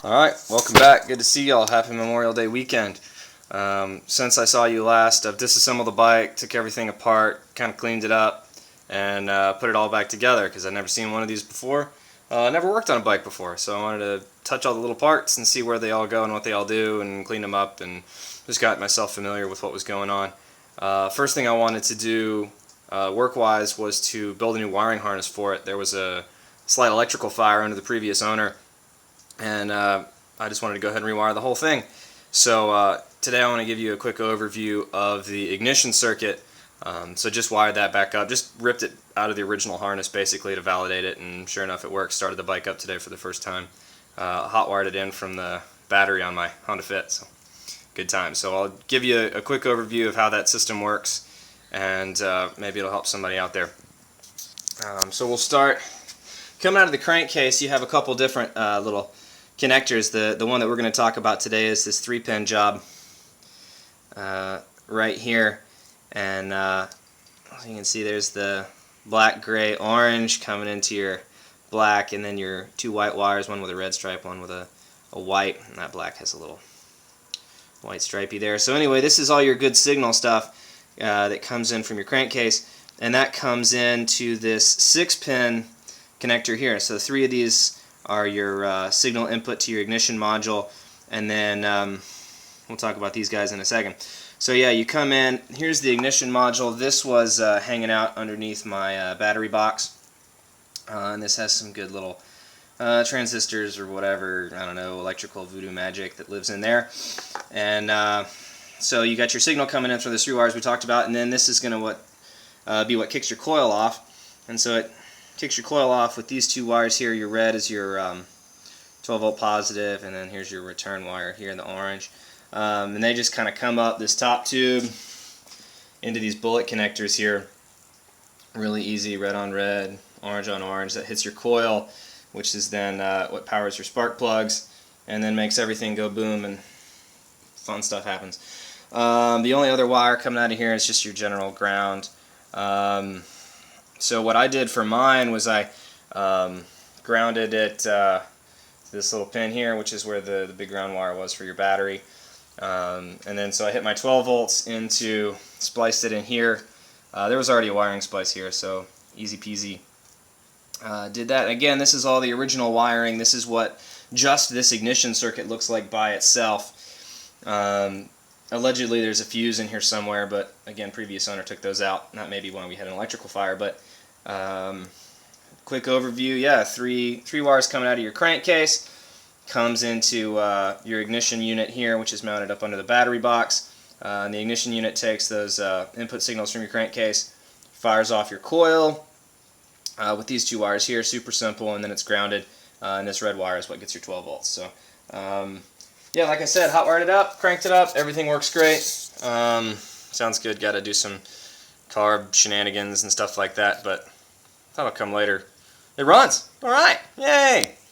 Alright, welcome back. Good to see y'all. Happy Memorial Day weekend. Since I saw you last, I've disassembled the bike, took everything apart, kind of cleaned it up, and put it all back together because I'd never seen one of these before. Never worked on a bike before, so I wanted to touch all the little parts and see where they all go and what they all do and clean them up, and just got myself familiar with what was going on. First thing I wanted to do work-wise was to build a new wiring harness for it. There was a slight electrical fire under the previous owner, and I just wanted to go ahead and rewire the whole thing. So today I want to give you a quick overview of the ignition circuit. So just wired that back up, just ripped it out of the original harness basically to validate it, and sure enough it works. Started the bike up today for the first time. Hot wired it in from the battery on my Honda Fit, so good time. So I'll give you a quick overview of how that system works, and maybe it'll help somebody out there. So we'll start. Coming out of the crankcase, you have a couple different little connectors. The one that we're going to talk about today is this 3-pin job right here, and as you can see, there's the black, gray, orange coming into your black, and then your two white wires, one with a red stripe, one with a white, and that black has a little white stripey there. So anyway, this is all your good signal stuff that comes in from your crankcase, and that comes into this 6-pin connector here. So 3 of these are your signal input to your ignition module, and then we'll talk about these guys in a second. So yeah, you come in, here's the ignition module. This was hanging out underneath my battery box, and this has some good little transistors or whatever, I don't know, electrical voodoo magic that lives in there. And so you got your signal coming in through the 3 wires we talked about, and then this is going to be what kicks your coil off. And so it kicks your coil off with these 2 wires here. Your red is your 12-volt positive, and then here's your return wire here in the orange. And they just kind of come up this top tube into these bullet connectors here. Really easy, red on red, orange on orange. That hits your coil, which is then what powers your spark plugs, and then makes everything go boom and fun stuff happens. The only other wire coming out of here is just your general ground. So what I did for mine was I grounded it to this little pin here, which is where the big ground wire was for your battery. And then so I hit my 12 volts into, spliced it in here. There was already a wiring splice here, so easy peasy. Did that. Again, this is all the original wiring. This is what just this ignition circuit looks like by itself. Allegedly there's a fuse in here somewhere, but again, previous owner took those out. That may be when we had an electrical fire, but quick overview. Yeah, three wires coming out of your crankcase, comes into your ignition unit here, which is mounted up under the battery box. And the ignition unit takes those input signals from your crankcase, fires off your coil with these 2 wires here. Super simple, and then it's grounded, and this red wire is what gets your 12 volts. So yeah, like I said, hot wired it up, cranked it up, everything works great. Sounds good. Got to do some carb shenanigans and stuff like that, but that'll come later. It runs. All right. Yay.